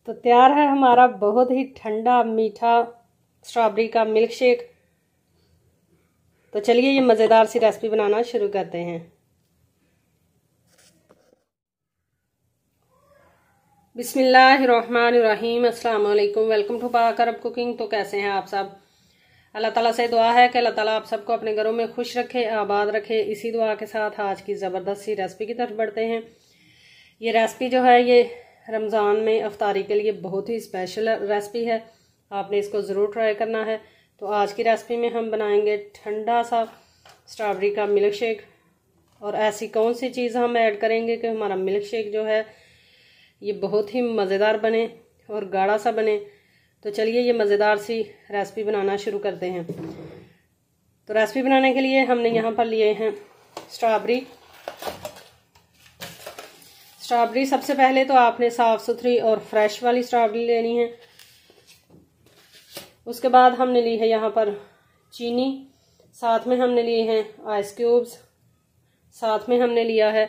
तो तैयार है हमारा बहुत ही ठंडा मीठा स्ट्रॉबेरी का मिल्क शेक। तो चलिए ये मज़ेदार सी रेसिपी बनाना शुरू करते हैं। बिस्मिल्लाहिर्रहमानिर्रहीम, अस्सलाम वालेकुम, वेलकम टू पाक अरब कुकिंग। तो कैसे हैं आप सब? अल्लाह ताला से दुआ है कि अल्लाह ताला आप सबको अपने घरों में खुश रखे, आबाद रखे। इसी दुआ के साथ आज की ज़बरदस्त सी रेसिपी की तरफ बढ़ते हैं। ये रेसिपी जो है ये रमज़ान में अफ्तारी के लिए बहुत ही स्पेशल रेसिपी है, आपने इसको ज़रूर ट्राई करना है। तो आज की रेसिपी में हम बनाएंगे ठंडा सा स्ट्रॉबेरी का मिल्क शेक। और ऐसी कौन सी चीज़ हम ऐड करेंगे कि हमारा मिल्क शेक जो है ये बहुत ही मज़ेदार बने और गाढ़ा सा बने। तो चलिए ये मज़ेदार सी रेसिपी बनाना शुरू करते हैं। तो रेसिपी बनाने के लिए हमने यहाँ पर लिए हैं स्ट्रॉबेरी। सबसे पहले तो आपने साफ़ सुथरी और फ्रेश वाली स्ट्रॉबेरी लेनी है। उसके बाद हमने ली है यहाँ पर चीनी, साथ में हमने लिए हैं आइस क्यूब्स, साथ में हमने लिया है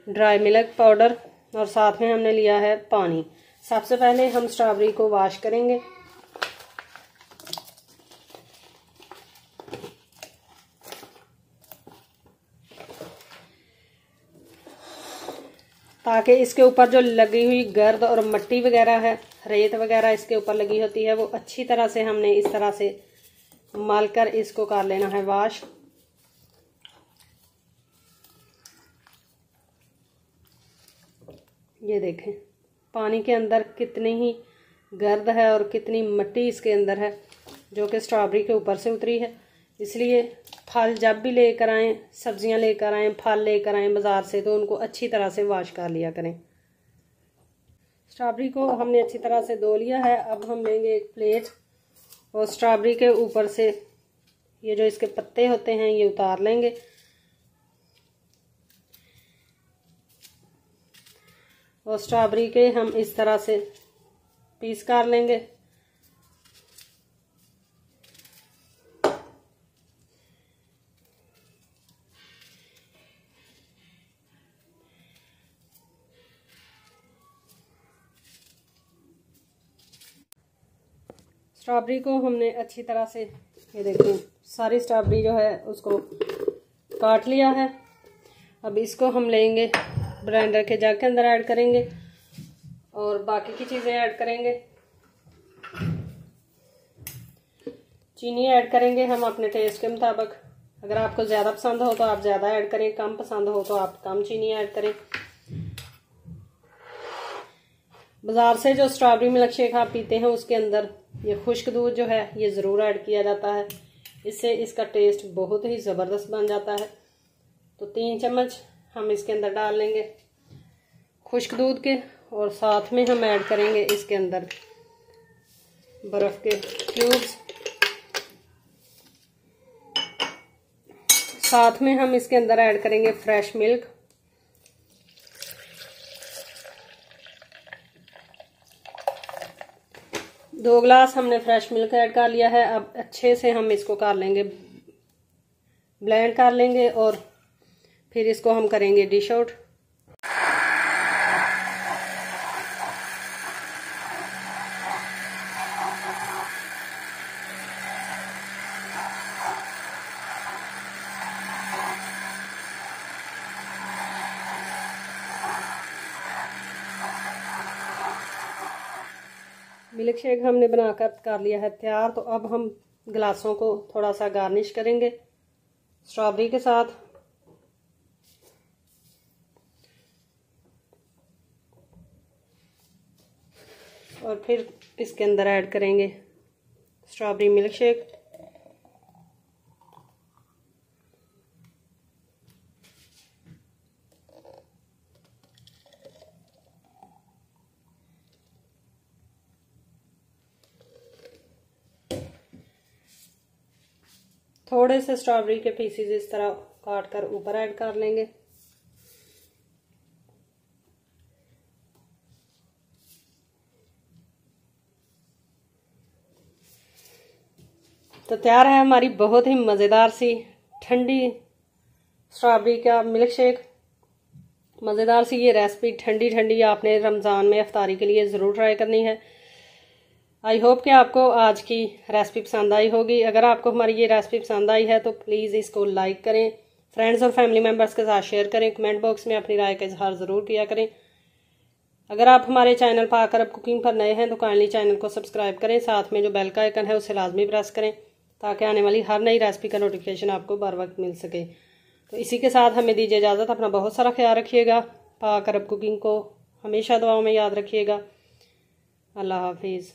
ड्राई मिल्क पाउडर और साथ में हमने लिया है पानी। सबसे पहले हम स्ट्रॉबेरी को वॉश करेंगे। ताकि इसके ऊपर जो लगी हुई गर्द और मिट्टी वगैरह है, रेत वगैरह इसके ऊपर लगी होती है, वो अच्छी तरह से हमने इस तरह से मल कर इसको कर लेना है वॉश। ये देखें पानी के अंदर कितनी ही गर्द है और कितनी मिट्टी इसके अंदर है जो कि स्ट्रॉबेरी के ऊपर से उतरी है। इसलिए फल जब भी लेकर आएँ, सब्जियां लेकर आएँ, फल लेकर आएँ बाज़ार से, तो उनको अच्छी तरह से वॉश कर लिया करें। स्ट्रॉबेरी को हमने अच्छी तरह से धो लिया है। अब हम लेंगे एक प्लेट और स्ट्रॉबेरी के ऊपर से ये जो इसके पत्ते होते हैं ये उतार लेंगे। और स्ट्रॉबेरी के हम इस तरह से पीस कर लेंगे। स्ट्रॉबेरी को हमने अच्छी तरह से, ये देखिए सारी स्ट्रॉबेरी जो है उसको काट लिया है। अब इसको हम लेंगे ब्लेंडर के जग के अंदर ऐड करेंगे और बाकी की चीज़ें ऐड करेंगे। चीनी ऐड करेंगे हम अपने टेस्ट के मुताबिक। अगर आपको ज़्यादा पसंद हो तो आप ज़्यादा ऐड करें, कम पसंद हो तो आप कम चीनी ऐड करें। बाज़ार से जो स्ट्रॉबेरी मिल्क शेक आप पीते हैं उसके अंदर ये खुश्क दूध जो है ये ज़रूर ऐड किया जाता है, इससे इसका टेस्ट बहुत ही ज़बरदस्त बन जाता है। तो 3 चम्मच हम इसके अंदर डाल लेंगे खुश्क दूध के और साथ में हम ऐड करेंगे इसके अंदर बर्फ़ के क्यूब्स। साथ में हम इसके अंदर ऐड करेंगे फ्रेश मिल्क। दो ग्लास हमने फ्रेश मिल्क ऐड कर लिया है। अब अच्छे से हम इसको कर लेंगे, ब्लेंड कर लेंगे और फिर इसको हम करेंगे डिश आउट। मिल्क शेक हमने बनाकर कर लिया है तैयार। तो अब हम गिलासों को थोड़ा सा गार्निश करेंगे स्ट्रॉबेरी के साथ। और फिर इसके अंदर ऐड करेंगे स्ट्रॉबेरी मिल्क शेक। थोड़े से स्ट्रॉबेरी के पीसेस इस तरह काट कर ऊपर ऐड कर लेंगे। तो तैयार है हमारी बहुत ही मज़ेदार सी ठंडी स्ट्रॉबेरी का मिल्क शेक। मज़ेदार सी ये रेसिपी ठंडी ठंडी आपने रमज़ान में इफ्तारी के लिए ज़रूर ट्राई करनी है। आई होप कि आपको आज की रेसिपी पसंद आई होगी। अगर आपको हमारी ये रेसिपी पसंद आई है तो प्लीज़ इसको लाइक करें, फ्रेंड्स और फैमिली मेम्बर्स के साथ शेयर करें, कमेंट बॉक्स में अपनी राय का इजहार ज़रूर किया करें। अगर आप हमारे चैनल पाक अरब कुकिंग पर नए हैं तो काइंडली चैनल को सब्सक्राइब करें, साथ में जो बेल का आइकन है उसे लाजमी प्रेस करें ताकि आने वाली हर नई रेसिपी का नोटिफिकेशन आपको बर वक्त मिल सके। तो इसी के साथ हमें दीजिए इजाज़त। अपना बहुत सारा ख्याल रखिएगा। पाक अरब कुकिंग को हमेशा दुआओं में याद रखिएगा। अल्लाह हाफिज़।